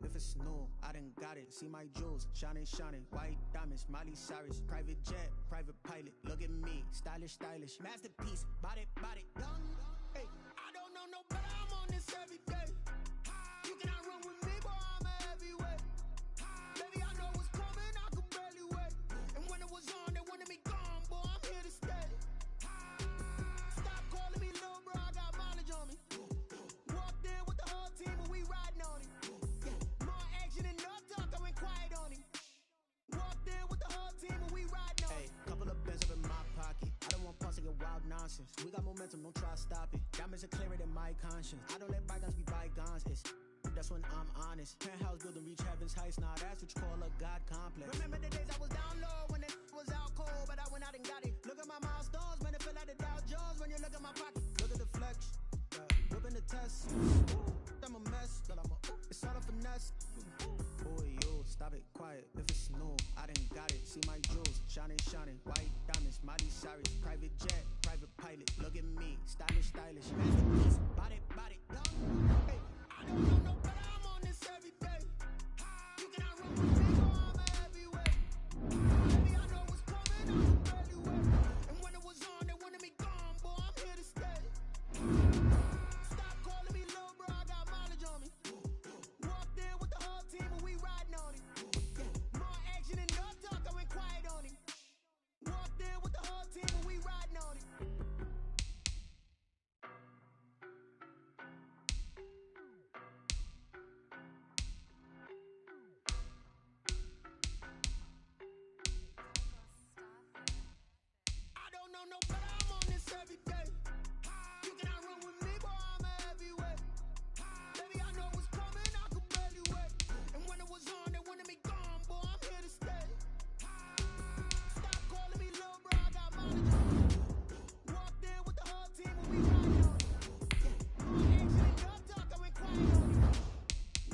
if it's new, I done got it. See my jewels, shining, shining, white diamonds, Miley Cyrus, private jet, private pilot. Look at me, stylish, stylish, masterpiece, body, body, young. Hey, I don't know no better, I'm on this every day. You cannot run with me, boy, I'm a heavyweight. Baby, I know what's coming, I could barely wait. And when it was on, they wanted me gone, boy, I'm here to stay. Stop calling me little bro, I got mileage on me. Walked in with the whole team and we riding on him. More action and no talk, I went quiet on him. Walked in with the whole team and we riding on him. Hey, couple of bins up in my pocket. I don't want pause to get wild nonsense. We got momentum, don't try to stop it. Diamonds are clearer than my conscience. I don't let bygones be bygones. That's when I'm honest. Penthouse building, reach heaven's heights. Nah, that's what you call a God complex. Remember the days I was down low when it was out cold, but I went out and got it. Look at my milestones, man, it feel like the Dow Jones when you look at my pocket. Look at the flex, whipping the test. I'm a mess, but it's all a finesse. Boy, yo, stop it, quiet. If it's new, I done got it. See my jewels, shining, shining, white diamonds, Miley Cyrus, private jet, private pilot. Look at me, stylish, stylish, masterpiece, body, body, young. Hey, I don't know no better, I'm on this every day. You cannot run with me, boy, I'm a heavyweight. Baby, I know what's coming, I could barely wait. And when it was on, they wanted me gone, boy, I'm here to stay. Stop calling me little bro, I got mileage on me. Walked in with the whole team and we riding on him. More action and no talk, I went quiet on him. Walked in with the whole team and we riding on him. I don't know no better, I'm on this every day. You cannot run with me, boy, I'm a heavyweight. Baby, I know what's coming, I could barely wait. And when it was on, they wanted me gone, boy, I'm here to stay. Stop calling me little bro, I got mileage on me. Walked in with the whole team and we riding on him. More action and no talk, I went quiet on him.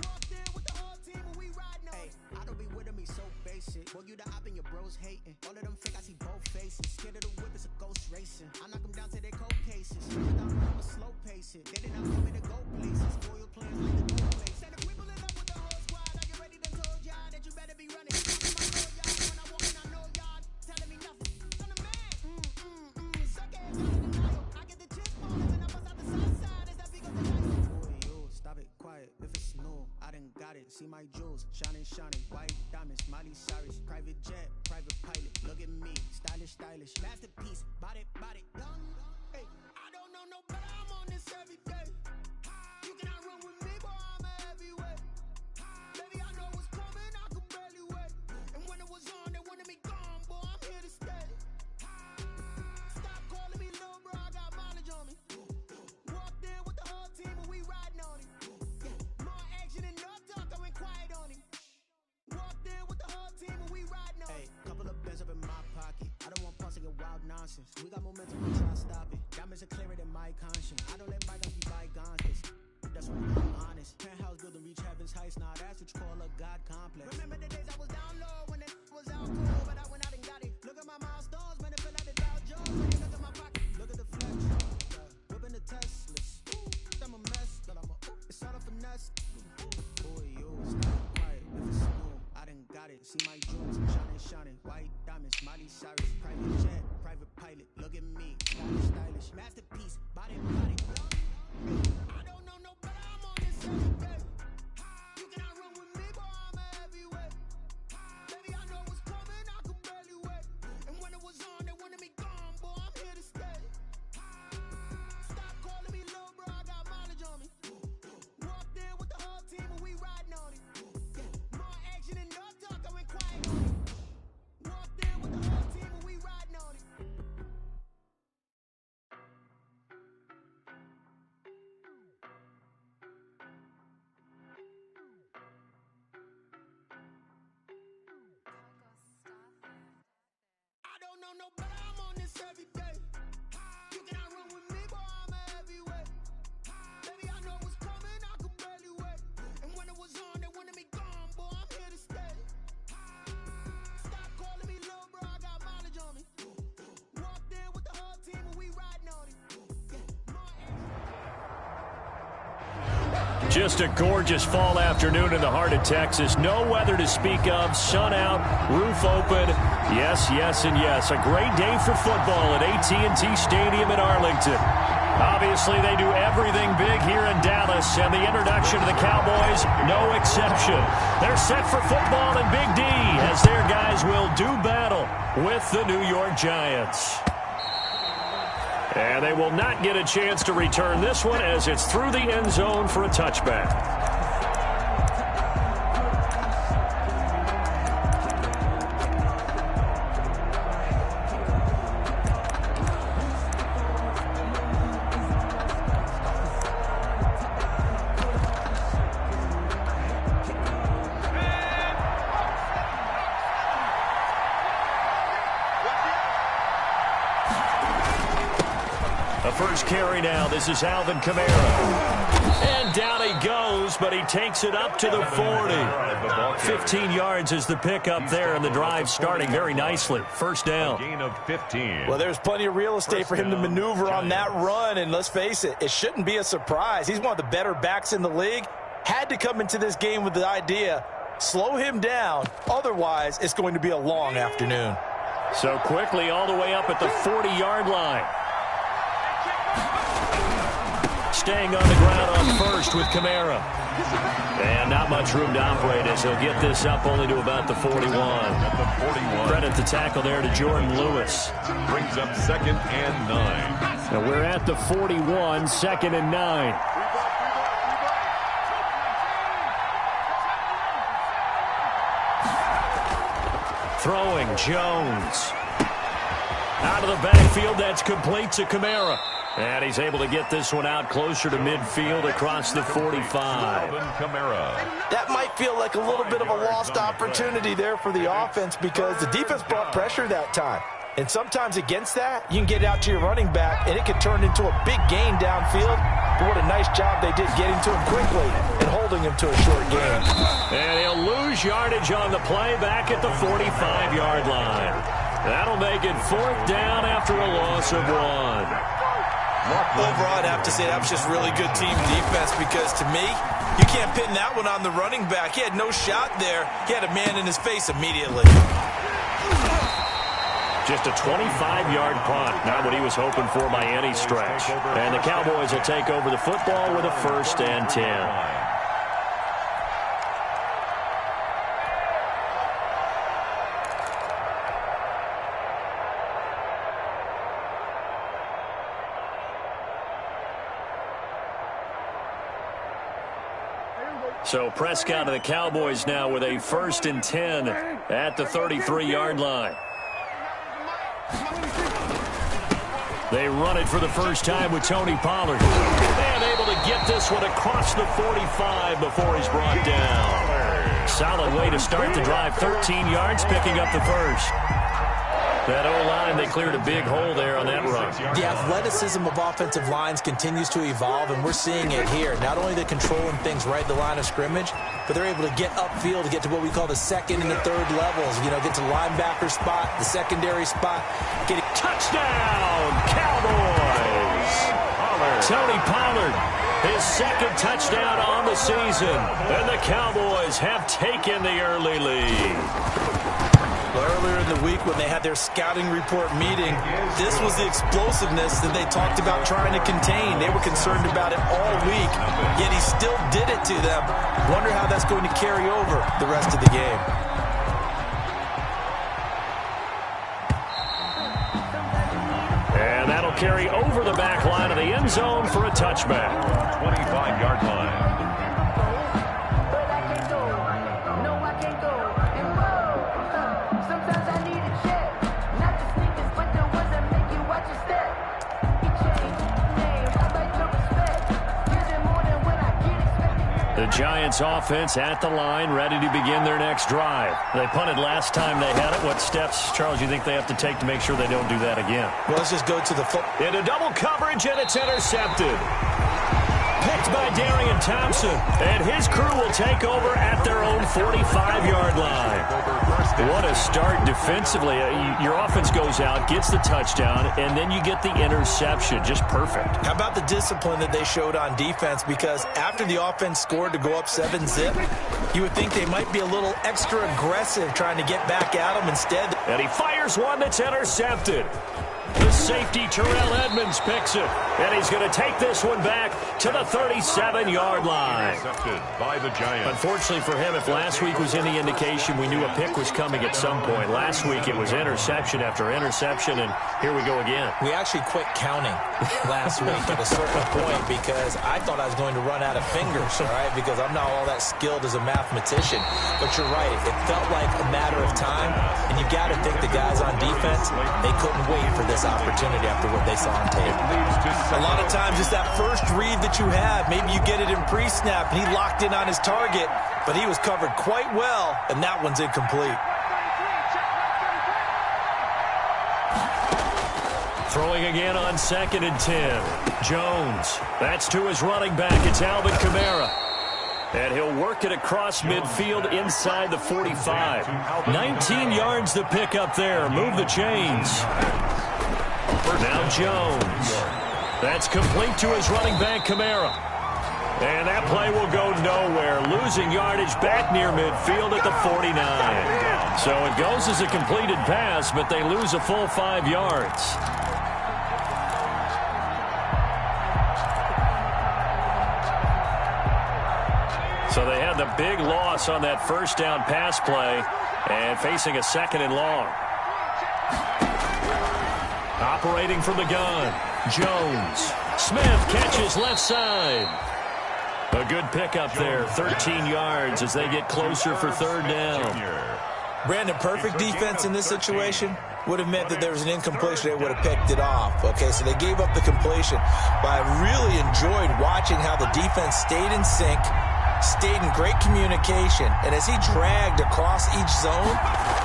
Walked in with the whole team and we riding on him. Hey, I don't be with me so basic. Boy, you the op and your bros hating. All of them fake, I see both faces. Scared of the whip, it's a ghost racing. I knock them down to their cold cases. I'ma slow pace it. They did not want me to go places. Loyal plans like the gold place. Said if we pulling up with the whole squad, I get ready to told y'all that you better be running. I'm in my road, y'all. When I walk in, I know y'all telling me nothing. I'm the man. Suck ass, y'all in denial. I get the chips ballers and I bust out the south side. Is that big of the dial? Boy, yo, stop it, quiet. If it's new, I done got it. See my jewels, shining, shining, white diamonds, Miley Cyrus, private jet, private pilot. Look at me, stylish, stylish, masterpiece, body, body, young. Hey, I don't know no better, I'm on this every day. You cannot run with me, boy, I'm a heavyweight. Baby, I know what's coming, I could barely wait. And when it was on, they wanted me gone, boy, I'm here to stay. Stop calling me little bro, I got mileage on me. Walked in with the whole team and we riding on him. More action and no talk, I went quiet on him. Walked in with the whole team and we riding on him. Hey, couple of bins up in my pocket. I don't want pause to get wild nonsense. We got momentum, don't try to stop it. Diamonds are clearer than my conscience. I don't let bygones be bygones. That's when I'm honest. Penthouse building, reach heaven's heights. Nah, that's what you call a God complex. Remember the days I was down low when it was out cold, but I went out and got it. Look at my milestones, man, it feel like the Dow Jones when you look at my pocket. Look at the flex, whipping the Teslas. I'm a mess, but it's all a finesse. Boy, yo, stop it, quiet. If it's new, I done got it. See my jewels, shining, shining, white diamonds, Miley Cyrus, private jet, private pilot. Look at me, stylish, stylish, masterpiece, body, body, young. I don't know no better, I'm on this every day. You cannot run with me, boy, I'm a heavyweight. Baby, I know what's coming, I could barely wait. And when it was on, they wanted me gone, boy, I'm here to stay. Stop calling me little bro, I got mileage on me. Walked in with the whole team and we riding on him. More action and no talk, I went quiet on him. Walked in with the whole team and we riding on him. Just a gorgeous fall afternoon in the heart of Texas. No weather to speak of. Sun out, roof open. Yes, yes, and yes. A great day for football at AT&T Stadium in Arlington. Obviously, they do everything big here in Dallas, and the introduction to the Cowboys, no exception. They're set for football in Big D as their guys will do battle with the New York Giants. And they will not get a chance to return this one as it's through the end zone for a touchback. First carry now. This is Alvin Kamara. And down he goes, but he takes it up to the 40. 15 yards is the pickup there, and the drive starting very nicely. First down. Gain of 15. Well, there's plenty of real estate for him to maneuver on that run, and let's face it, it shouldn't be a surprise. He's one of the better backs in the league. Had to come into this game with the idea, slow him down, otherwise it's going to be a long afternoon. So quickly all the way up at the 40-yard line. Staying on the ground on first with Kamara. And not much room to operate as he'll get this up only to about the 41. Credit the tackle there to Jordan Lewis. Brings up 2nd and 9. Now we're at the 41, 2nd and 9. Throwing Jones. Out of the backfield, that's complete to Kamara. And he's able to get this one out closer to midfield across the 45. That might feel like a little bit of a lost opportunity there for the offense because the defense brought pressure that time. And sometimes against that, you can get out to your running back, and it can turn into a big gain downfield. But what a nice job they did getting to him quickly and holding him to a short gain. And he'll lose yardage on the play back at the 45-yard line. That'll make it 4th down after a loss of 1. Overall, I'd have to say that was just really good team defense because, to me, you can't pin that one on the running back. He had no shot there. He had a man in his face immediately. Just a 25-yard punt. Not what he was hoping for by any stretch. And the Cowboys will take over the football with a 1st and 10. So Prescott and the Cowboys now with a 1st and 10 at the 33-yard line. They run it for the first time with Tony Pollard. And able to get this one across the 45 before he's brought down. Solid way to start the drive. 13 yards, picking up the first. That O-line, they cleared a big hole there on that run. The athleticism of offensive lines continues to evolve, and we're seeing it here. Not only they're controlling things right at the line of scrimmage, but they're able to get upfield to get to what we call the 2nd and the 3rd levels. You know, get to linebacker spot, the secondary spot. Get it. Touchdown, Cowboys! Tony Pollard, his 2nd touchdown on the season. And the Cowboys have taken the early lead. Earlier in the week when they had their scouting report meeting, this was the explosiveness that they talked about trying to contain. They were concerned about it all week, yet he still did it to them. Wonder how that's going to carry over the rest of the game. And that'll carry over the back line of the end zone for a touchback. 25-yard line. The Giants offense at the line, ready to begin their next drive. They punted last time they had it. What steps, Charles, you think they have to take to make sure they don't do that again? Well, let's just go to the foot. Into double coverage, and it's intercepted. picked by Darian Thompson. And his crew will take over at their own 45-yard line. What a start defensively. Your offense goes out, gets the touchdown, and then you get the interception. Just perfect. How about the discipline that they showed on defense? Because after the offense scored to go up 7-zip, you would think they might be a little extra aggressive trying to get back at them instead. And he fires one that's intercepted. The safety, Terrell Edmonds, picks it. And he's going to take this one back to the 37-yard line. Intercepted by the Giants. Unfortunately for him, if last week was any indication, we knew a pick was coming at some point. Last week it was interception after interception, and here we go again. We actually quit counting last week at a certain point because I thought I was going to run out of fingers, all right, because I'm not all that skilled as a mathematician. But you're right. It felt like a matter of time, and you got to think the guys on defense, they couldn't wait for this opportunity after what they saw on tape. A lot of times it's that first read that you have. Maybe you get it in pre-snap, and he locked in on his target, but he was covered quite well, and that one's incomplete. Throwing again on 2nd and 10. Jones. That's to his running back. It's Alvin Kamara. And he'll work it across midfield inside the 45. 19 yards to pick up there. Move the chains. Now Jones. That's complete to his running back, Kamara. And that play will go nowhere. Losing yardage back near midfield at the 49. So it goes as a completed pass, but they lose a full 5 yards. So they had the big loss on that first down pass play and facing a 2nd and long. Operating from the gun, Jones. Smith catches left side. A good pickup there, 13 yards as they get closer for 3rd down. Brandon, perfect defense in this situation would have meant that there was an incompletion. They would have picked it off. Okay, so they gave up the completion. But I really enjoyed watching how the defense stayed in sync, stayed in great communication, and as he dragged across each zone,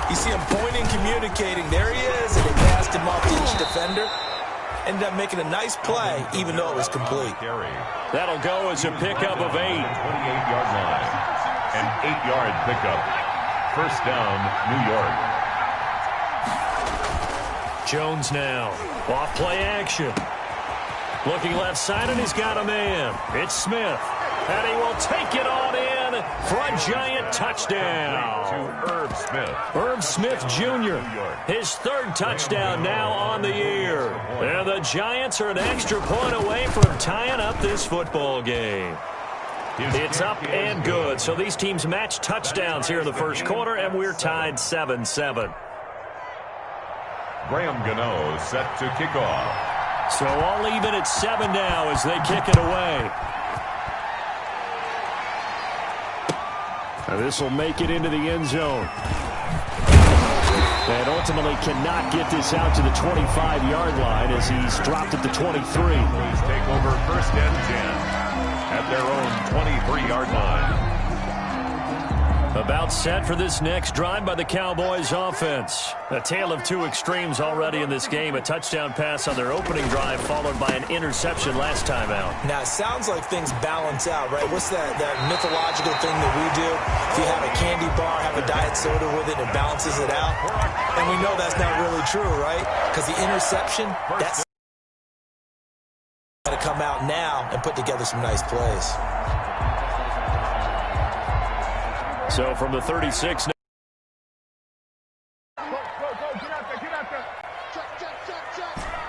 you see him pointing, communicating. There he is, and they passed him off to each defender. Ended up making a nice play, even though it was complete. That'll go as a pickup of 8. 28-yard line. An 8-yard pickup. First down, New York. Jones now. Off play action. Looking left side, and he's got a man. It's Smith. And he will take it on in for a Giant touchdown. To Irv Smith. Irv Smith Jr., his 3rd touchdown now on the year. And the Giants are an extra point away from tying up this football game. It's up and good. So these teams match touchdowns here in the first quarter, and we're tied 7-7. Graham Gano set to kick off. So all even at 7 now as they kick it away. Now this will make it into the end zone. And ultimately cannot get this out to the 25-yard line as he's dropped at the 23. Please take over 1st and 10 at their own 23-yard line. About set for this next drive by the Cowboys offense. A tale of two extremes already in this game. A touchdown pass on their opening drive followed by an interception last time out. Now, it sounds like things balance out, right? What's that mythological thing that we do? If you have a candy bar, have a diet soda with it, it balances it out. And we know that's not really true, right? Because the interception, that's got to come out now and put together some nice plays. So from the 36 now. Go, get out there.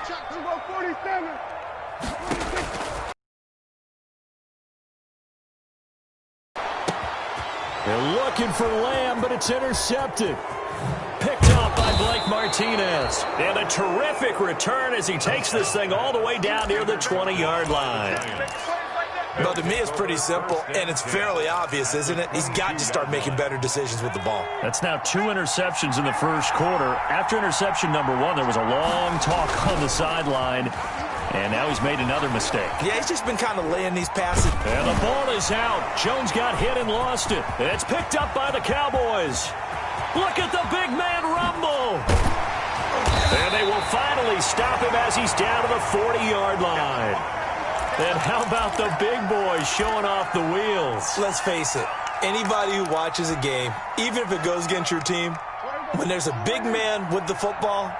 Check. We'll go 47. They're looking for Lamb, but it's intercepted. Picked up by Blake Martinez. And a terrific return as he takes this thing all the way down near the 20-yard line. Well, to me, it's pretty simple, and it's fairly obvious, isn't it? He's got to start making better decisions with the ball. That's now 2 interceptions in the first quarter. After interception number 1, there was a long talk on the sideline, and now he's made another mistake. Yeah, he's just been kind of laying these passes. And the ball is out. Jones got hit and lost it. It's picked up by the Cowboys. Look at the big man rumble. And they will finally stop him as he's down to the 40-yard line. And how about the big boys showing off the wheels? Let's face it, anybody who watches a game, even if it goes against your team, when there's a big man with the football,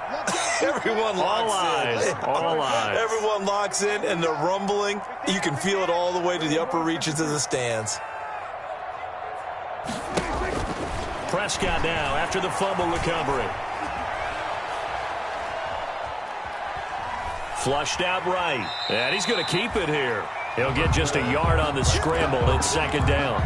everyone locks in. All eyes. Everyone locks in, and they're rumbling. You can feel it all the way to the upper reaches of the stands. Prescott now after the fumble recovery. Flushed out right. And he's going to keep it here. He'll get just a yard on the scramble. It's second down.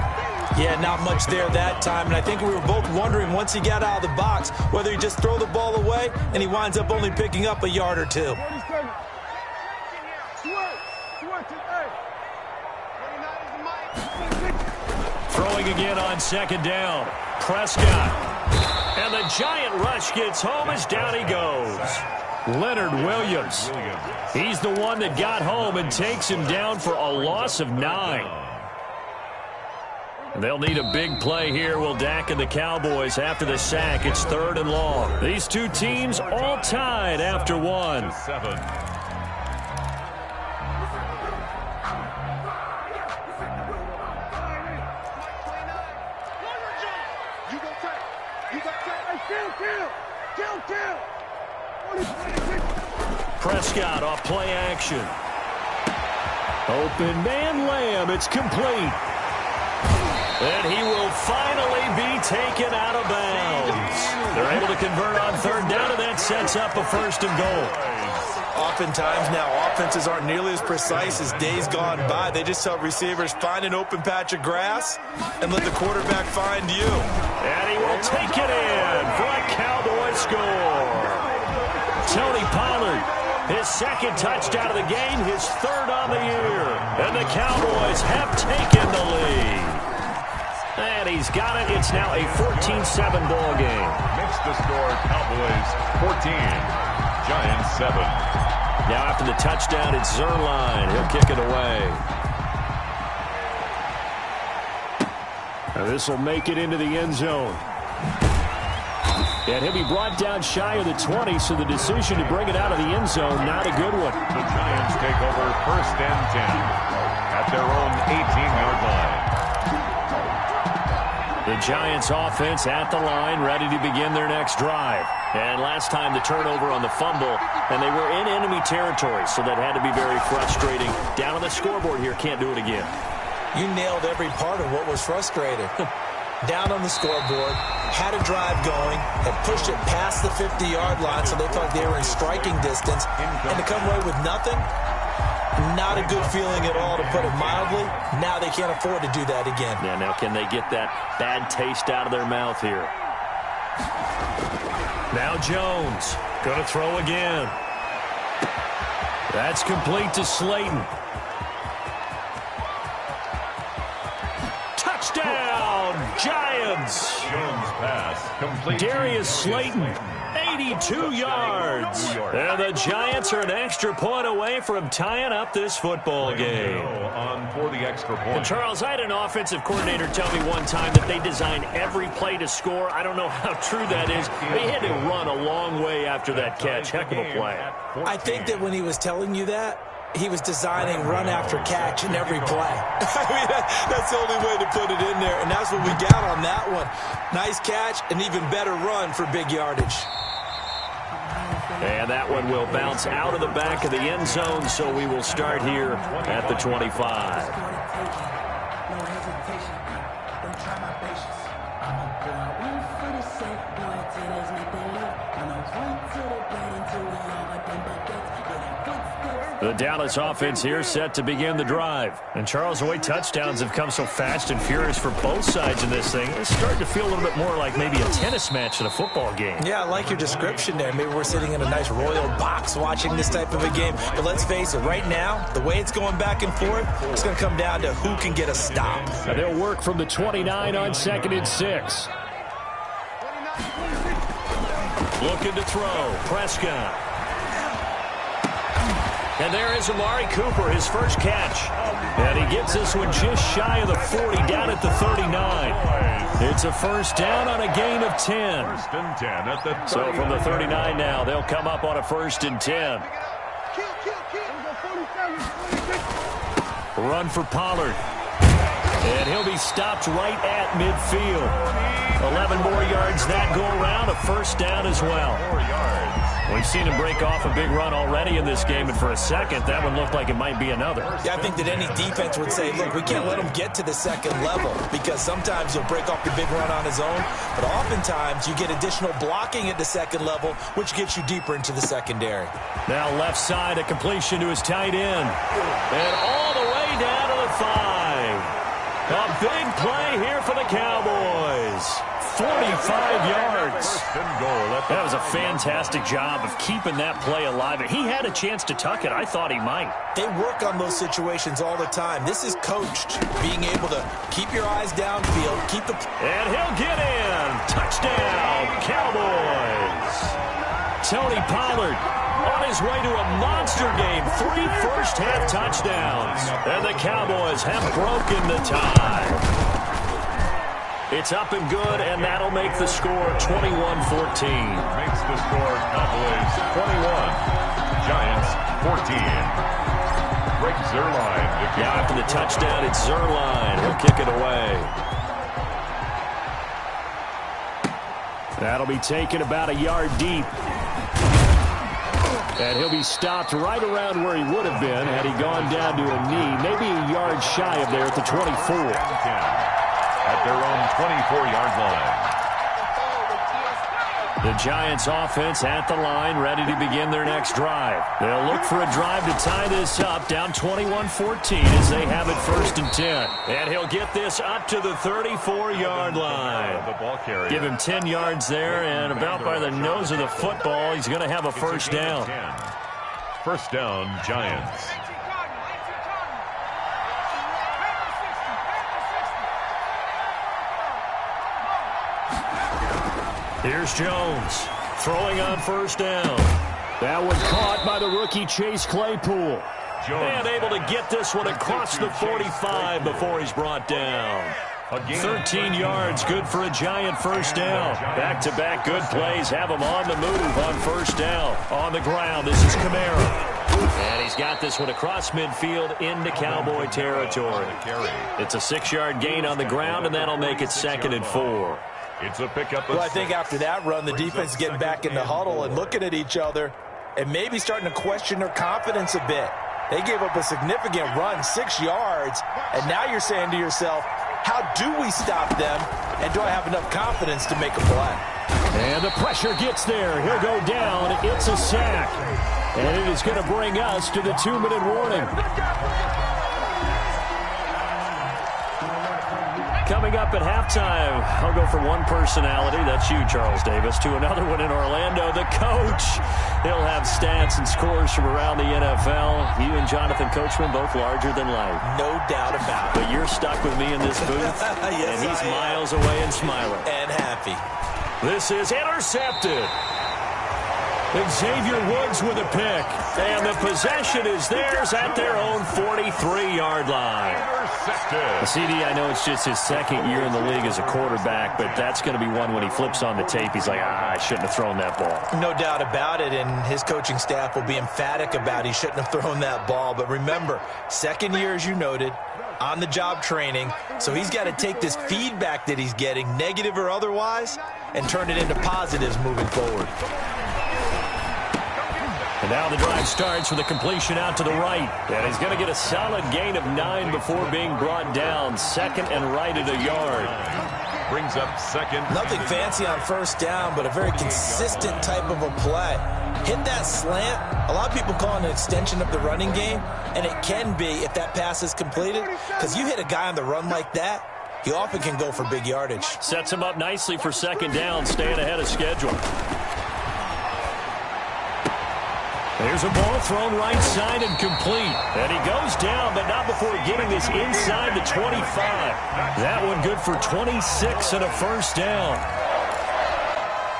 Yeah, not much there that time, and I think we were both wondering once he got out of the box whether he just throw the ball away and he winds up only picking up a yard or two. 40 seconds. Throwing again on second down. Prescott. And the giant rush gets home as down he goes. Leonard Williams. He's the one that got home and takes him down for a loss of 9. They'll need a big play here, will Dak and the Cowboys after the sack. It's 3rd and long. These two teams all tied after 1. 7. Prescott off play action. Open man Lamb. It's complete. And he will finally be taken out of bounds. They're able to convert on 3rd down, and that sets up a 1st and goal. Oftentimes now, offenses aren't nearly as precise as days gone by. They just help receivers find an open patch of grass and let the quarterback find you. And he will take it in for a Cowboy score. Tony Pollard, his 2nd touchdown of the game, his 3rd on the year. And the Cowboys have taken the lead. And he's got it. It's now a 14-7 ball game. Makes the score Cowboys 14, Giants 7. Now after the touchdown, it's Zuerlein. He'll kick it away. Now this will make it into the end zone. And he'll be brought down shy of the 20, so the decision to bring it out of the end zone, not a good one. The Giants take over 1st and 10 at their own 18-yard line. The Giants offense at the line, ready to begin their next drive. And last time the turnover on the fumble, and they were in enemy territory, so that had to be very frustrating. Down on the scoreboard here, can't do it again. You nailed every part of what was frustrating. Down on the scoreboard, had a drive going, and pushed it past the 50-yard line, so they thought they were in striking distance, and to come away with nothing, not a good feeling at all, to put it mildly. Now they can't afford to do that again. Yeah, now can they get that bad taste out of their mouth here? Now Jones, going to throw again. That's complete to Slayton. Touchdown, Giants! Jones pass complete. Darius Slayton, 82 yards. And the Giants are an extra point away from tying up this football game. On for the extra point. And Charles, I had an offensive coordinator tell me one time that they design every play to score. I don't know how true that is. They had to run a long way after that catch. Heck of a play. I think that when he was telling you that, he was designing run after catch in every play. I mean, that's the only way to put it in there, and that's what we got on that one. Nice catch, an even better run for big yardage. And that one will bounce out of the back of the end zone, so we will start here at the 25. The Dallas offense here set to begin the drive. And Charles, the way touchdowns have come so fast and furious for both sides in this thing, it's starting to feel a little bit more like maybe a tennis match than a football game. Yeah, I like your description there. Maybe we're sitting in a nice royal box watching this type of a game. But let's face it, right now, the way it's going back and forth, it's going to come down to who can get a stop. And they'll work from the 29 on 2nd and 6. Looking to throw. Prescott. And there is Amari Cooper, his first catch. And he gets this one just shy of the 40, down at the 39. It's a first down on a gain of 10. 1st and 10 at the 39. So from the 39 now, they'll come up on a 1st and 10. run for Pollard. And he'll be stopped right at midfield. 11 more yards that go around, a first down as well. 4 yards. We've seen him break off a big run already in this game, and for a second, that one looked like it might be another. Yeah, I think that any defense would say, look, we can't let him get to the second level because sometimes he'll break off the big run on his own, but oftentimes you get additional blocking at the second level, which gets you deeper into the secondary. Now left side, a completion to his tight end. And all the way down to the 5. A big play here for the Cowboys. 45 yards. First and goal. That was a fantastic job of keeping that play alive. He had a chance to tuck it. I thought he might. They work on those situations all the time. This is coached, being able to keep your eyes downfield, keep the... And he'll get in. Touchdown, Cowboys. Tony Pollard on his way to a monster game. 3 first-half touchdowns. And the Cowboys have broken the tie. It's up and good, and that'll make the score 21-14. Makes the score Cowboys 21, Giants 14. Greg Zuerlein. Now after the touchdown, it's Zuerlein. He'll kick it away. That'll be taken about a yard deep. And he'll be stopped right around where he would have been had he gone down to a knee, maybe a yard shy of there at the 24. At their own 24-yard line. The Giants offense at the line, ready to begin their next drive. They'll look for a drive to tie this up, down 21-14 as they have it 1st and 10. And he'll get this up to the 34-yard line. The ball carrier. Give him 10 yards there, and about by the nose of the football, he's going to have a first down. First down, Giants. Here's Jones throwing on first down. That one caught by the rookie Chase Claypool. And able to get this one across the 45 before he's brought down. 13 yards, good for a Giant first down. Back-to-back good plays have him on the move on first down. On the ground, this is Kamara. And he's got this one across midfield into Cowboy territory. It's a 6-yard gain on the ground, and that'll make it 2nd and 4. It's a pickup. Well, I think after that run, the defense is getting back in the huddle and looking at each other and maybe starting to question their confidence a bit. They gave up a significant run, 6 yards, and now you're saying to yourself, how do we stop them, and do I have enough confidence to make a play? And the pressure gets there. He'll go down. It's a sack. And it is going to bring us to the 2-minute warning. Coming up at halftime, I'll go from one personality, that's you, Charles Davis, to another one in Orlando, the coach. He'll have stats and scores from around the NFL. You and Jonathan Coachman, both larger than life. No doubt about it. But you're stuck with me in this booth, Yes, and he's I am. miles away and smiling. And happy. This is intercepted. Xavier Woods with a pick. And the possession is theirs at their own 43-yard line. Intercepted. CD, I know it's just his 2nd year in the league as a quarterback, but that's going to be one when he flips on the tape. He's like, I shouldn't have thrown that ball. No doubt about it, and his coaching staff will be emphatic about he shouldn't have thrown that ball. But remember, 2nd year, as you noted, on-the-job training, so he's got to take this feedback that he's getting, negative or otherwise, and turn it into positives moving forward. And now the drive starts with a completion out to the right. And he's going to get a solid gain of 9 before being brought down. 2nd and right at a yard. Brings up 2nd. Nothing fancy on first down, but a very consistent type of a play. Hit that slant. A lot of people call it an extension of the running game, and it can be if that pass is completed, because you hit a guy on the run like that, he often can go for big yardage. Sets him up nicely for 2nd down, staying ahead of schedule. There's a ball thrown right side and complete. And he goes down, but not before getting this inside the 25. That one good for 26 and a first down.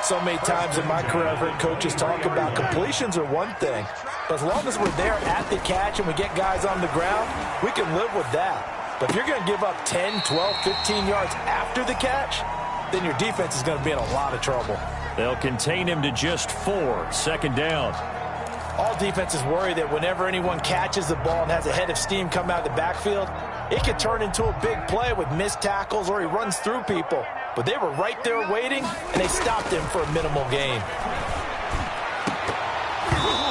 So many times in my career, I've heard coaches talk about completions are one thing. But as long as we're there at the catch and we get guys on the ground, we can live with that. But if you're going to give up 10, 12, 15 yards after the catch, then your defense is going to be in a lot of trouble. They'll contain him to just 4. 2nd down. All defenses worry that whenever anyone catches the ball and has a head of steam come out of the backfield, it could turn into a big play with missed tackles or he runs through people. But they were right there waiting, and they stopped him for a minimal gain.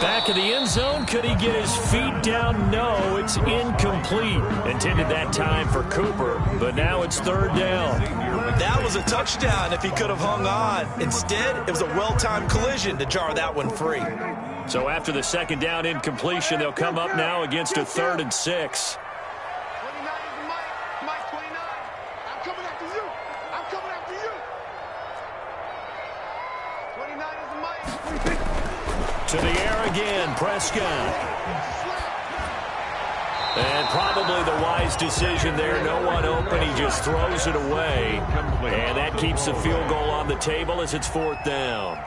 Back of the end zone. Could he get his feet down? No, it's incomplete. Intended that time for Cooper, but now it's third down. That was a touchdown if he could have hung on. Instead, it was a well-timed collision to jar that one free. So after the second down incompletion, they'll come up now against a 3rd and 6. 29 is the Mike 29. I'm coming after you. I'm coming after you. 29 is the Mike. To the air again, Prescott. And probably the wise decision there. No one open. He just throws it away. And that keeps the field goal on the table as it's 4th down.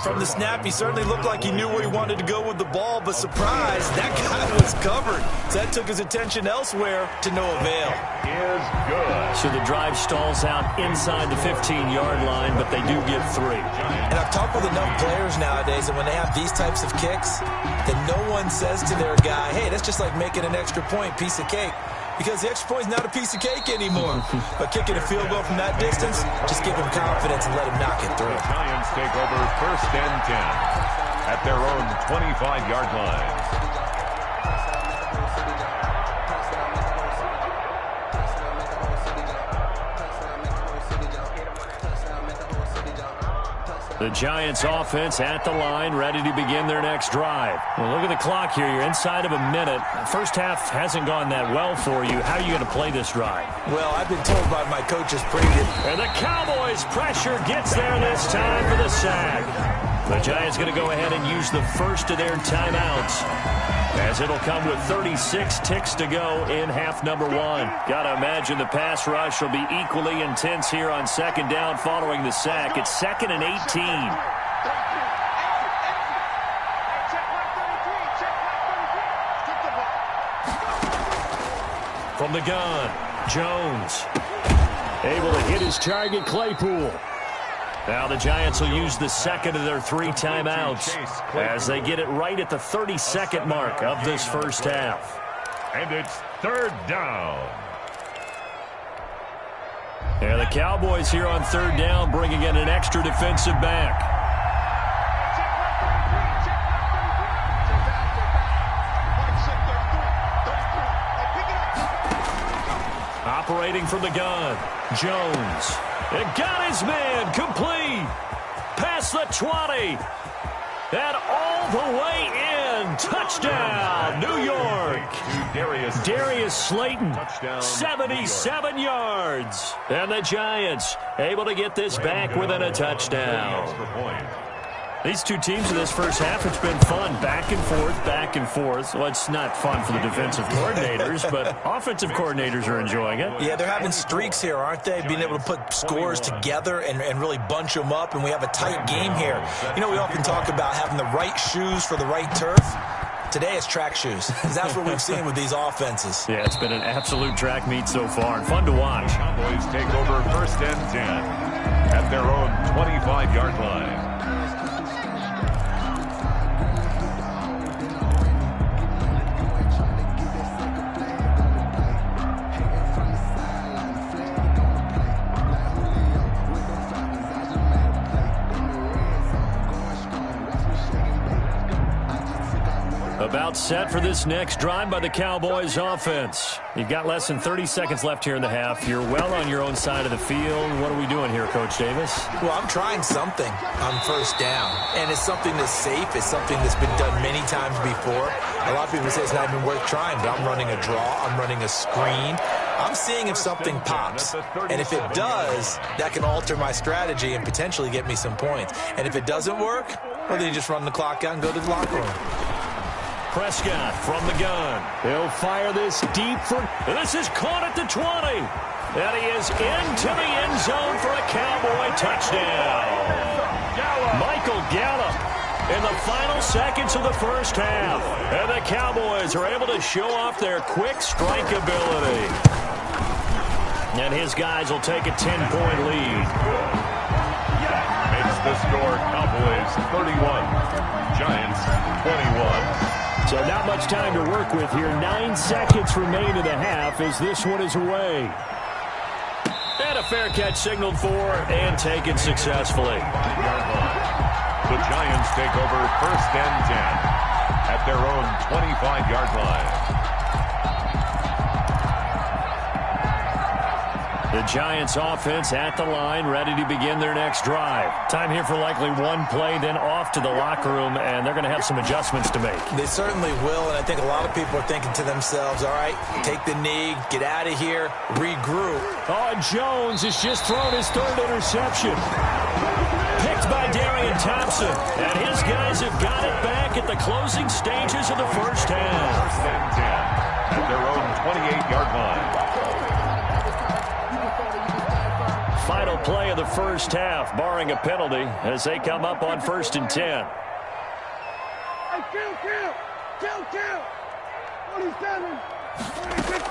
From the snap, he certainly looked like he knew where he wanted to go with the ball, but surprise, that guy was covered. So that took his attention elsewhere to no avail. Is good. So the drive stalls out inside the 15-yard line, but they do get 3. And I've talked with enough players nowadays that when they have these types of kicks, that no one says to their guy, hey, that's just like making an extra point, piece of cake. Because the extra point is not a piece of cake anymore. But kicking a field goal from that distance, just give him confidence and let him knock it through. The Giants take over 1st and 10 at their own 25-yard line. The Giants offense at the line, ready to begin their next drive. Well, look at the clock here. You're inside of a minute. First half hasn't gone that well for you. How are you going to play this drive? Well, I've been told by my coaches previous. And the Cowboys pressure gets there this time for the sack. The Giants going to go ahead and use the first of their timeouts, as it'll come with 36 ticks to go in half number 1. Got to imagine the pass rush will be equally intense here on 2nd down following the sack. It's 2nd and 18. From the gun, Jones. Able to hit his target, Claypool. Now the Giants will use the second of their 3 timeouts as they get it right at the 32nd mark of this first half. And it's 3rd down. And the Cowboys here on 3rd down bringing in an extra defensive back. Operating from the gun, Jones. It got his man complete. Past the 20. And all the way in. Touchdown, New York. Darius Slayton, 77 yards. And the Giants able to get this back within a touchdown. These two teams in this first half, it's been fun. Back and forth, back and forth. Well, it's not fun for the defensive coordinators, but offensive coordinators are enjoying it. Yeah, they're having streaks here, aren't they? Being able to put scores together and really bunch them up, and we have a tight game here. You know, we often talk about having the right shoes for the right turf. Today it's track shoes. That's what we've seen with these offenses. Yeah, it's been an absolute track meet so far, and fun to watch. Cowboys take over 1st and 10 at their own 25-yard line. About set for this next drive by the Cowboys offense. You've got less than 30 seconds left here in the half. You're well on your own side of the field. What are we doing here, Coach Davis? Well, I'm trying something on 1st down, and it's something that's safe. It's something that's been done many times before. A lot of people say it's not even worth trying, but I'm running a draw. I'm running a screen. I'm seeing if something pops, and if it does, that can alter my strategy and potentially get me some points. And if it doesn't work, well, then you just run the clock out and go to the locker room. Prescott from the gun. He'll fire this deep for... This is caught at the 20. And he is into the end zone for a Cowboy touchdown. Michael Gallup in the final seconds of the first half. And the Cowboys are able to show off their quick strike ability. And his guys will take a 10-point lead. Makes the The score, Cowboys 31, Giants 21. So not much time to work with here. 9 seconds remain in the half as this one is away. And a fair catch signaled for and taken successfully. 5-yard line. The Giants take over 1st and 10 at their own 25-yard line. The Giants offense at the line, ready to begin their next drive. Time here for likely one play, then off to the locker room, and they're going to have some adjustments to make. They certainly will, and I think a lot of people are thinking to themselves, all right, take the knee, get out of here, regroup. Oh, and Jones has just thrown his 3rd interception. Picked by Darian Thompson, and his guys have got it back at the closing stages of the first half. 1st and 10 at their own 28-yard line. Final play of the first half, barring a penalty, as they come up on 1st and 10. Hey, kill. 47, 46.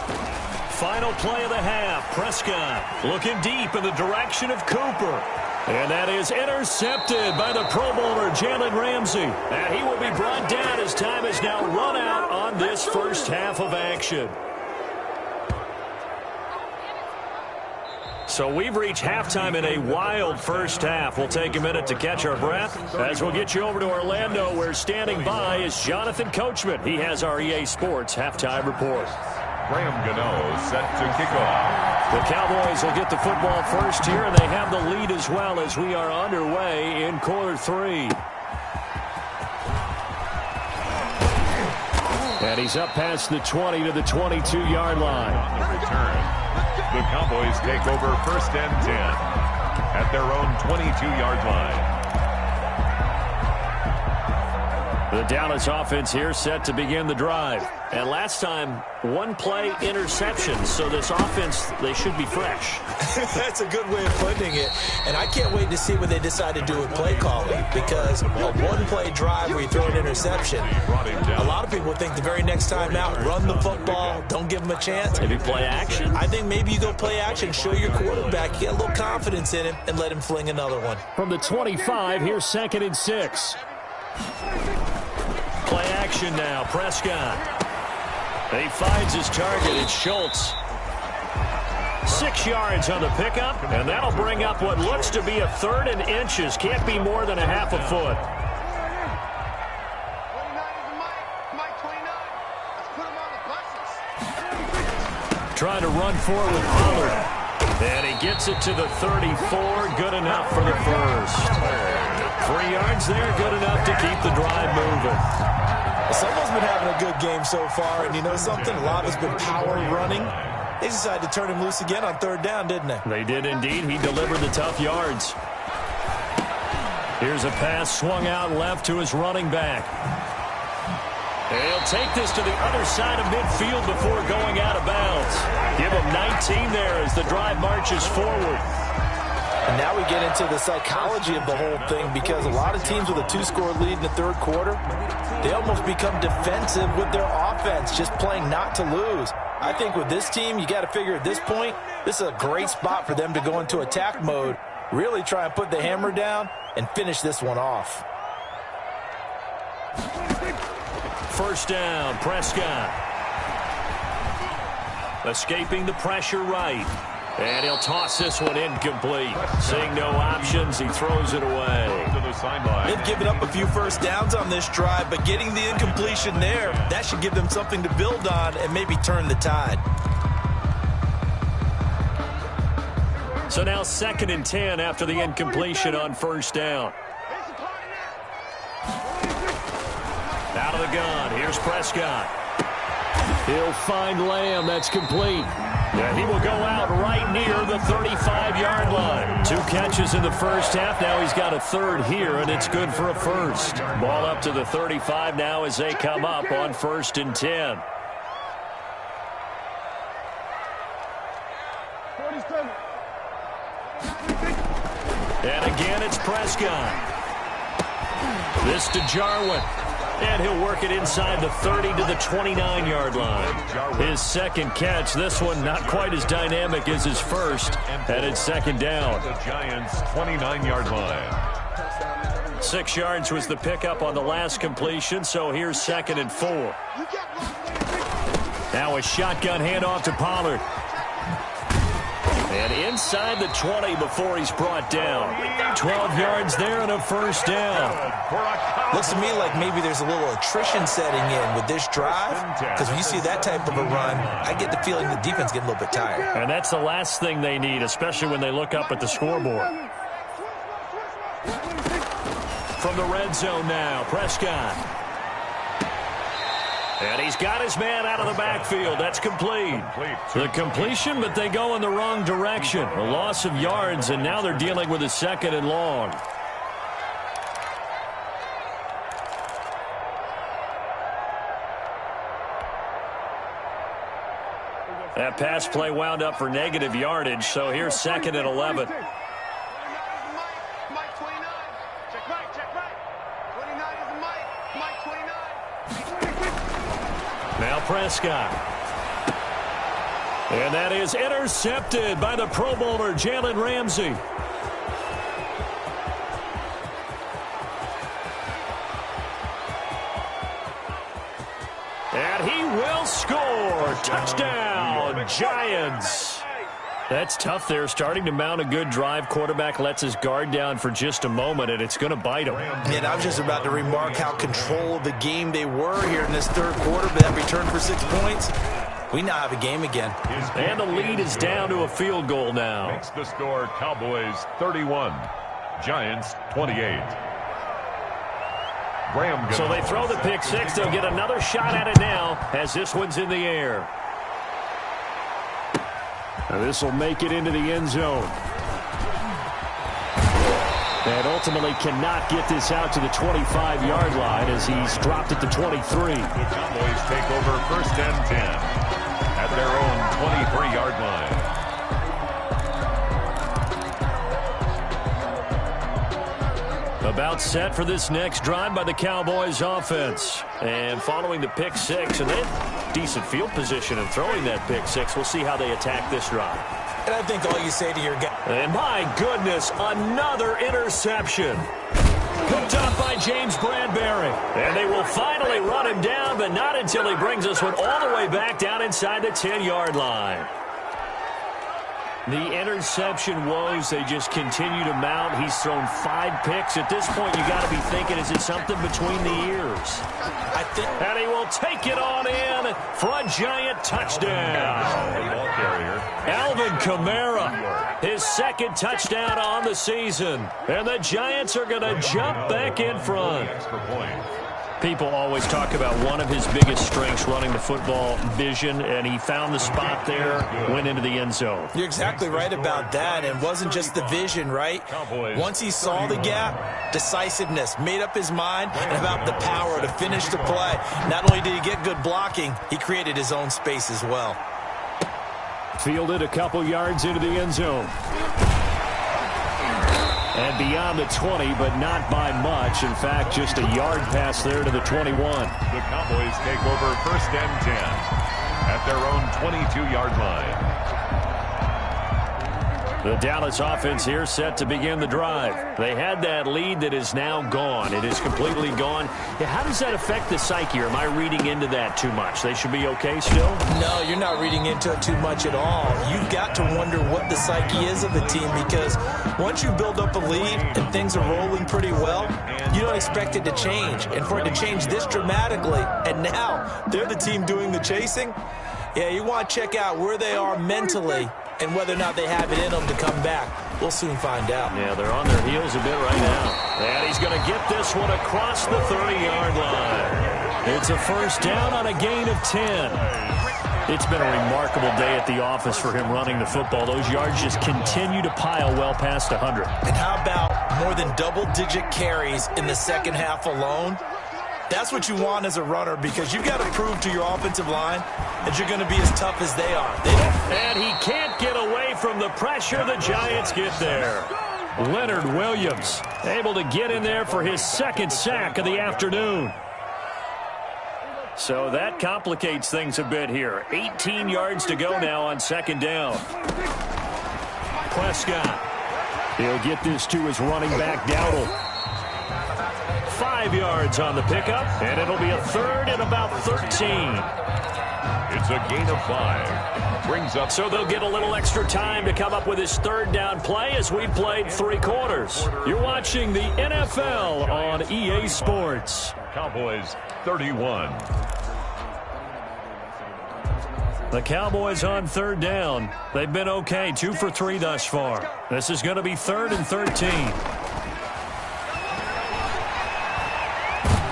Final play of the half. Prescott looking deep in the direction of Cooper. And that is intercepted by the Pro Bowler, Jalen Ramsey. And he will be brought down as time is now run out on this first half of action. So we've reached halftime in a wild first half. We'll take a minute to catch our breath as we'll get you over to Orlando, where standing by is Jonathan Coachman. He has our EA Sports halftime report. Graham Gano set to kick off. The Cowboys will get the football first here, and they have the lead as well as we are underway in quarter 3. And he's up past the 20 to the 22-yard line. On the return, the Cowboys take over 1st and 10 at their own 22-yard line. The Dallas offense here set to begin the drive. And last time, one play interception. So this offense, they should be fresh. That's a good way of putting it. And I can't wait to see what they decide to do with play calling, because a one-play drive where you throw an interception, a lot of people think the very next time out, run the football, don't give them a chance. Maybe play action. I think maybe you go play action, show your quarterback, get a little confidence in him, and let him fling another one. From the 25, here's 2nd and 6. Play action now, Prescott. He finds his target, it's Schultz. 6 yards on the pickup, and that'll bring up what looks to be a 3rd and inches. Can't be more than a half a foot. 29 is Mike 29. Let's put him on the buses. Trying to run forward with Pollard. And he gets it to the 34. Good enough for the first. 3 yards there, good enough to keep the drive moving. Someone's been having a good game so far, and you know something? A lot has been power running. They decided to turn him loose again on 3rd down, didn't they? They did indeed. He delivered the tough yards. Here's a pass swung out left to his running back. And he'll take this to the other side of midfield before going out of bounds. Give him 19 there as the drive marches forward. And now we get into the psychology of the whole thing, because a lot of teams with a 2-score lead in the 3rd quarter, they almost become defensive with their offense, just playing not to lose. I think with this team, you got to figure at this point, this is a great spot for them to go into attack mode, really try and put the hammer down and finish this one off. 1st down, Prescott. Escaping the pressure right. And he'll toss this one incomplete. Seeing no options, he throws it away. To the sideline. They've given up a few 1st downs on this drive, but getting the incompletion there, that should give them something to build on and maybe turn the tide. So now 2nd and 10 after the incompletion on 1st down. Out of the gun, here's Prescott. He'll find Lamb, that's complete. And he will go out right near the 35-yard line. 2 catches in the first half. Now he's got a 3rd here, and it's good for a 1st. Ball up to the 35 now as they come up on 1st and 10. 47. And again, it's Prescott. This to Jarwin. And he'll work it inside the 30 to the 29-yard line. His 2nd catch, this one not quite as dynamic as his first, and it's 2nd down. The Giants' 29-yard line. 6 yards was the pickup on the last completion, so here's 2nd and 4. Now a shotgun handoff to Pollard. And inside the 20 before he's brought down. 12 yards there and a first down. Looks to me like maybe there's a little attrition setting in with this drive, because when you see that type of a run, I get the feeling the defense getting a little bit tired. And that's the last thing they need, especially when they look up at the scoreboard. From the red zone now, Prescott. And he's got his man out of the backfield. That's complete. The completion, but they go in the wrong direction. A loss of yards, and now they're dealing with a 2nd and long. That pass play wound up for negative yardage, so here's 2nd and 11. Now Prescott. And that is intercepted by the Pro Bowler, Jalen Ramsey. And he will score. Touchdown, Giants. That's tough there, starting to mount a good drive. Quarterback lets his guard down for just a moment, and it's going to bite him. And I was just about to remark how control of the game they were here in this third quarter, but that return for 6 points, we now have a game again. And the lead is down to a field goal now. Makes the score Cowboys 31, Giants 28. So they throw the pick six. They'll get another shot at it now as this one's in the air. Now this will make it into the end zone. And ultimately cannot get this out to the 25-yard line as he's dropped it to 23. The Cowboys take over 1st and 10 at their own 23-yard line. About set for this next drive by the Cowboys offense. And following the pick six, and then decent field position and throwing that pick six. We'll see how they attack this drive. And I think all you say to your guy... And my goodness, another interception. Picked up by James Bradbury. And they will finally run him down, but not until he brings this one all the way back down inside the 10-yard line. The interception woes, they just continue to mount. He's thrown 5 picks. At this point, you got to be thinking, is it something between the ears? And he will take it on in for a Giant touchdown. Alvin Kamara, his 2nd touchdown on the season. And the Giants are going to jump back in front. People always talk about one of his biggest strengths, running the football, vision, and he found the spot there, went into the end zone. You're exactly right about that, and it wasn't just the vision, right? Once he saw the gap, decisiveness, made up his mind, and about the power to finish the play. Not only did he get good blocking, he created his own space as well. Fielded a couple yards into the end zone. And beyond the 20, but not by much. In fact, just a yard pass there to the 21. The Cowboys take over 1st and 10 at their own 22-yard line. The Dallas offense here set to begin the drive. They had that lead that is now gone. It is completely gone. Yeah, how does that affect the psyche? Or am I reading into that too much? They should be okay still? No, you're not reading into it too much at all. You've got to wonder what the psyche is of the team, because once you build up a lead and things are rolling pretty well, you don't expect it to change. And for it to change this dramatically, and now they're the team doing the chasing, yeah, you want to check out where they are mentally and whether or not they have it in them to come back. We'll soon find out. Yeah, they're on their heels a bit right now. And he's going to get this one across the 30-yard line. It's a first down on a gain of 10. It's been a remarkable day at the office for him running the football. Those yards just continue to pile well past 100. And how about more than double-digit carries in the second half alone? That's what you want as a runner, because you've got to prove to your offensive line that you're going to be as tough as they are. And he can't get away from the pressure. The Giants get there. Leonard Williams able to get in there for his 2nd sack of the afternoon. So that complicates things a bit here. 18 yards to go now on 2nd down. Prescott. He'll get this to his running back, Dowdle. 5 yards on the pickup, and it'll be a third and about 13. It's a gain of 5. Brings up. So they'll get a little extra time to come up with his third down play as we played 3 quarters. You're watching the NFL on EA Sports. Cowboys 31. The Cowboys on third down. They've been okay, 2 for 3 thus far. This is going to be 3rd and 13.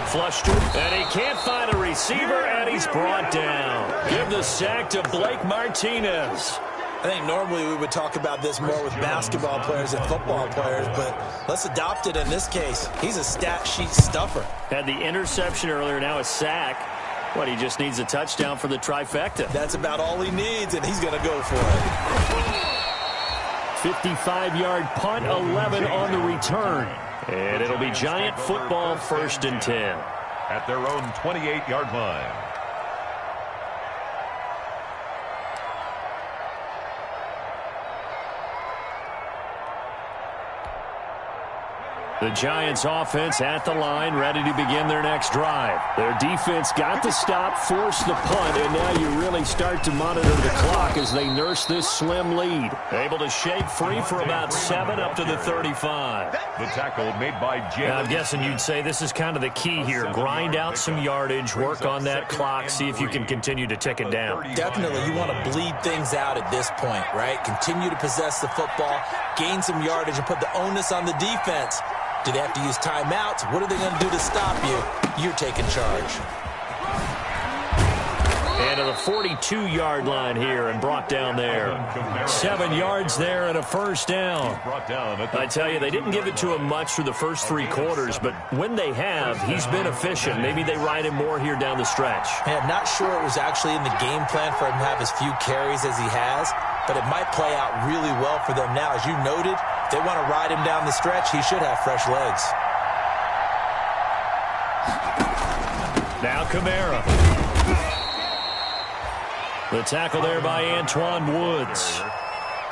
Flushed it, and he can't find a receiver, and he's brought down. Give the sack to Blake Martinez. I think normally we would talk about this more with basketball players and football players, but let's adopt it in this case. He's a stat sheet stuffer. Had the interception earlier, now a sack. What, he just needs a touchdown for the trifecta. That's about all he needs, and he's going to go for it. 55-yard punt, 11 on the return. And it'll be Giant football, 1st and 10. At their own 28-yard line. The Giants offense at the line, ready to begin their next drive. Their defense got the stop, forced the punt, and now you really start to monitor the clock as they nurse this slim lead. Able to shake free for about 7 up to the 35. The tackle made by Jalen. I'm guessing you'd say this is kind of the key here. Grind out some yardage, work on that clock, see if you can continue to tick it down. Definitely, you want to bleed things out at this point, right? Continue to possess the football, gain some yardage, and put the onus on the defense. Do they have to use timeouts? What are they going to do to stop you? You're taking charge. And to the 42-yard line here and brought down there. 7 yards there and a first down. I tell you, they didn't give it to him much through the first 3 quarters, but when they have, he's been efficient. Maybe they ride him more here down the stretch. Hey, I'm not sure it was actually in the game plan for him to have as few carries as he has, but it might play out really well for them now. As you noted, if they want to ride him down the stretch, he should have fresh legs. Now Kamara. The tackle there by Antoine Woods.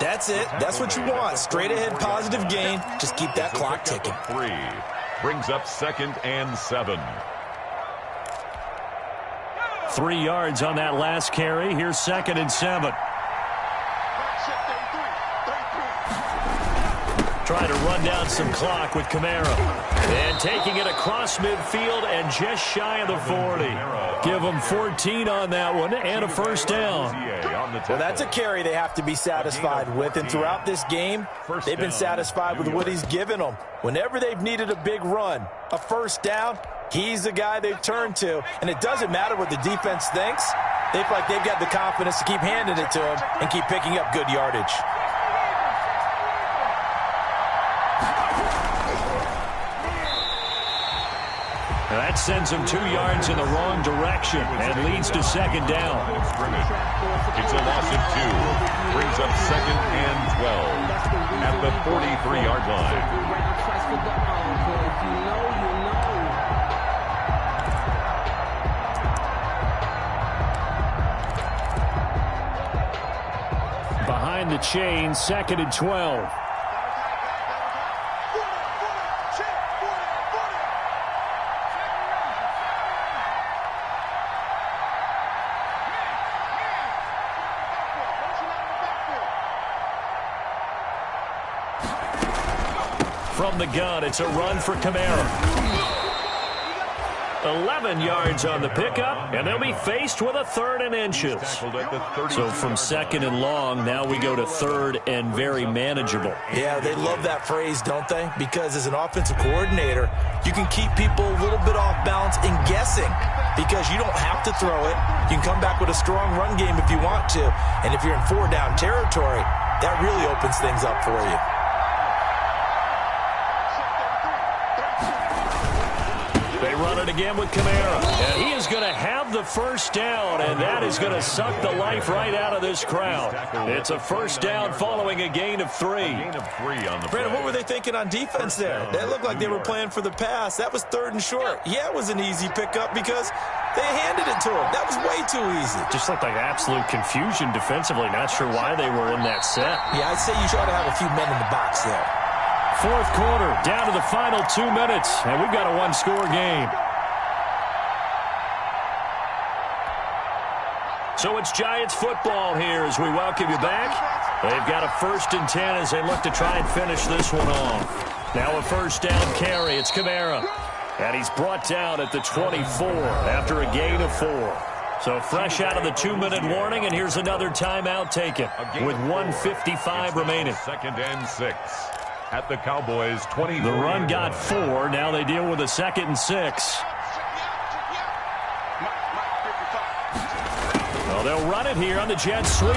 That's it. That's what you want. Straight ahead positive gain. Just keep that clock ticking. 3. Brings up 2nd and 7. 3 yards on that last carry. Here's 2nd and 7. Trying to run down some clock with Kamara. And taking it across midfield and just shy of the 40. Give them 14 on that one and a first down. Well, that's a carry they have to be satisfied with. And throughout this game, they've been satisfied with what he's given them. Whenever they've needed a big run, a first down, he's the guy they've turned to. And it doesn't matter what the defense thinks. They feel like they've got the confidence to keep handing it to him and keep picking up good yardage. That sends him 2 yards in the wrong direction and leads to 2nd down. It's a loss of 2. Brings up 2nd and 12 at the 43-yard line. Behind the chain, 2nd and 12. From the gun, it's a run for Kamara. 11 yards on the pickup, and they'll be faced with a 3rd and inches. So from 2nd and long, now we go to 3rd and very manageable. Yeah, they love that phrase, don't they? Because as an offensive coordinator, you can keep people a little bit off balance and guessing because you don't have to throw it. You can come back with a strong run game if you want to. And if you're in 4-down territory, that really opens things up for you. Again with Kamara, and he is going to have the first down, and that is going to suck the life right out of this crowd. It's a first down following a gain of 3. Brandon, what were they thinking on defense there? They looked like they were playing for the pass. That was 3rd and short. Yeah, it was an easy pickup because they handed it to him. That was way too easy. Just looked like absolute confusion defensively. Not sure why they were in that set. Yeah, I'd say you ought to have a few men in the box there. fourth quarter, down to the final 2 minutes, and we've got a one-score game. So it's Giants football here as we welcome you back. They've got a 1st and 10 as they look to try and finish this one off. Now a first down carry. It's Kamara. And he's brought down at the 24 after a gain of 4. So fresh out of the 2-minute warning, and here's another timeout taken with 1:55 remaining. 2nd and 6 at the Cowboys' 20. The run got 4. Now they deal with a 2nd and 6. Well, they'll run it here on the jet sweep.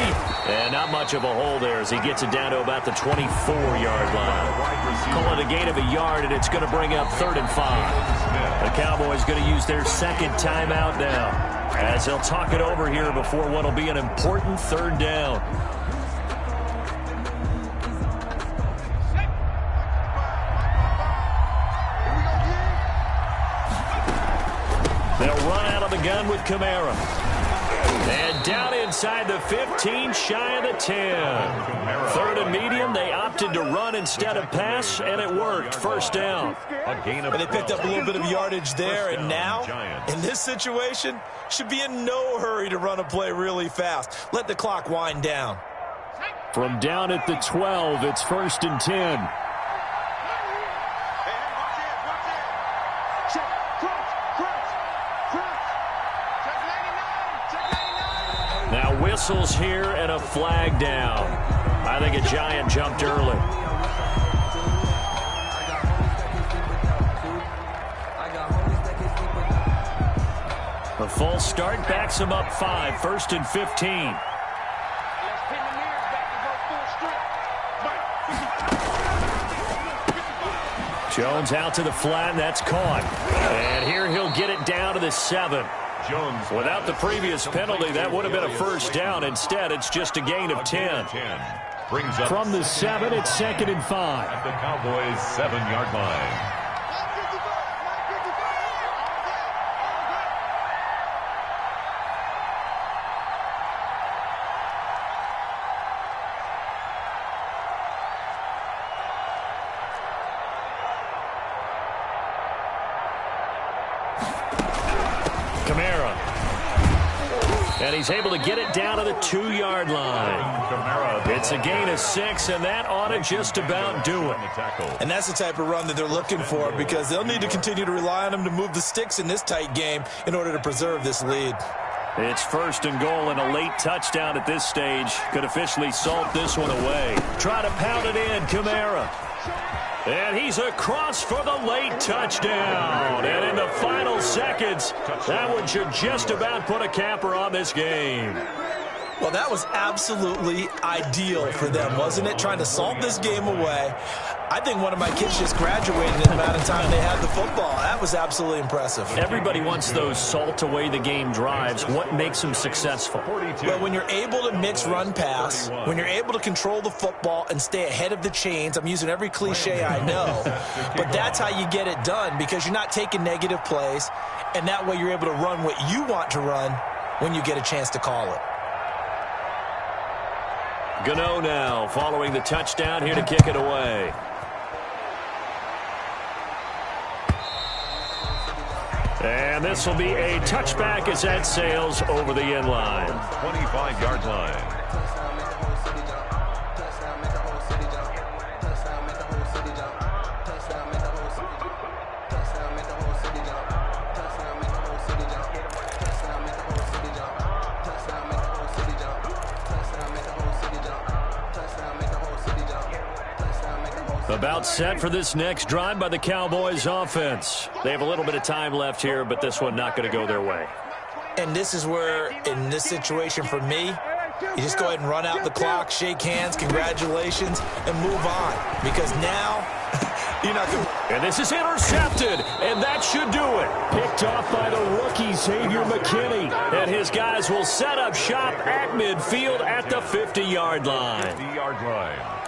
And not much of a hole there as he gets it down to about the 24-yard line. Call it a gain of a yard, and it's going to bring up 3rd and 5. The Cowboys going to use their 2nd timeout now, as they'll talk it over here before what will be an important 3rd down. They'll run out of the gun with Kamara. And down inside the 15, shy of the 10. 3rd and medium, they opted to run instead of pass, and it worked. First down. And they picked up a little bit of yardage there, and now, in this situation, should be in no hurry to run a play really fast. Let the clock wind down. From down at the 12, it's 1st and 10. Now whistles here and a flag down. I think a Giant jumped early. The false start backs him up 5. 1st and 15. Jones out to the flat, and that's caught. And here he'll get it down to the 7. Jones. Without the previous penalty, that would have been a first down. Instead, it's just a gain of 10. Brings up from the 7, it's 2nd and 5. At the Cowboys' 7-yard line. Kamara. And he's able to get it down to the 2-yard line. It's a gain of 6, and that ought to just about do it. And that's the type of run that they're looking for, because they'll need to continue to rely on him to move the sticks in this tight game in order to preserve this lead. It's 1st and goal, and a late touchdown at this stage could officially salt this one away. Try to pound it in, Kamara. And he's across for the late touchdown. And in the final seconds, that one should just about put a capper on this game. Well, that was absolutely ideal for them, wasn't it? Trying to salt this game away. I think one of my kids just graduated in the amount of time they had the football. That was absolutely impressive. Everybody wants those salt-away-the-game drives. What makes them successful? Well, when you're able to mix run-pass, when you're able to control the football and stay ahead of the chains, I'm using every cliche I know, but that's how you get it done, because you're not taking negative plays, and that way you're able to run what you want to run when you get a chance to call it. Gano now following the touchdown here to kick it away. And this will be a touchback as that sails over the end line. 25-yard line. About set for this next drive by the Cowboys offense. They have a little bit of time left here, but this one not going to go their way. And this is where, in this situation for me, you just go ahead and run out the clock, shake hands, congratulations, and move on. Because now, you're not going to... And this is intercepted, and that should do it. Picked off by the rookie, Xavier McKinney. And his guys will set up shop at midfield at the 50-yard line. 50-yard line.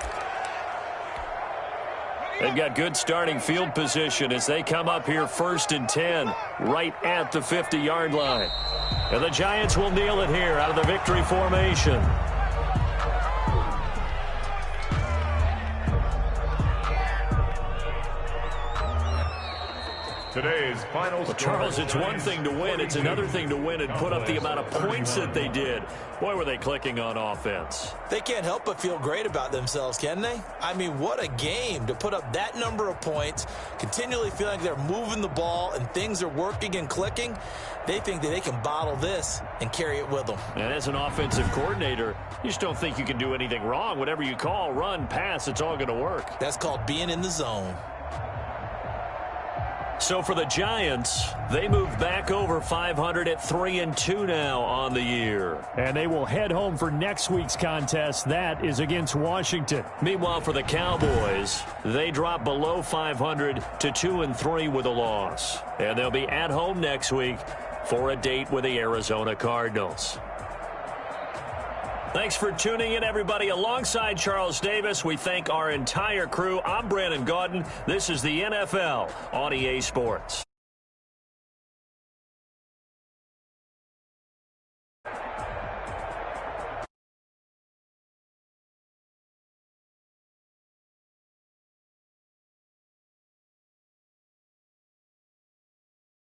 They've got good starting field position as they come up here 1st and 10, right at the 50-yard line. And the Giants will kneel it here out of the victory formation. Today's final Well, score. Charles, it's one thing to win. It's another thing to win and put up the amount of points that they did. Boy, were they clicking on offense. They can't help but feel great about themselves, can they? I mean, what a game to put up that number of points, continually feeling like they're moving the ball and things are working and clicking. They think that they can bottle this and carry it with them. And as an offensive coordinator, you just don't think you can do anything wrong. Whatever you call, run, pass, it's all going to work. That's called being in the zone. So for the Giants, they move back over 500 at 3-2 now on the year. And they will head home for next week's contest. That is against Washington. Meanwhile, for the Cowboys, they drop below 500 to 2-3 with a loss. And they'll be at home next week for a date with the Arizona Cardinals. Thanks for tuning in, everybody. Alongside Charles Davis, we thank our entire crew. I'm Brandon Gaudin. This is the NFL on EA Sports.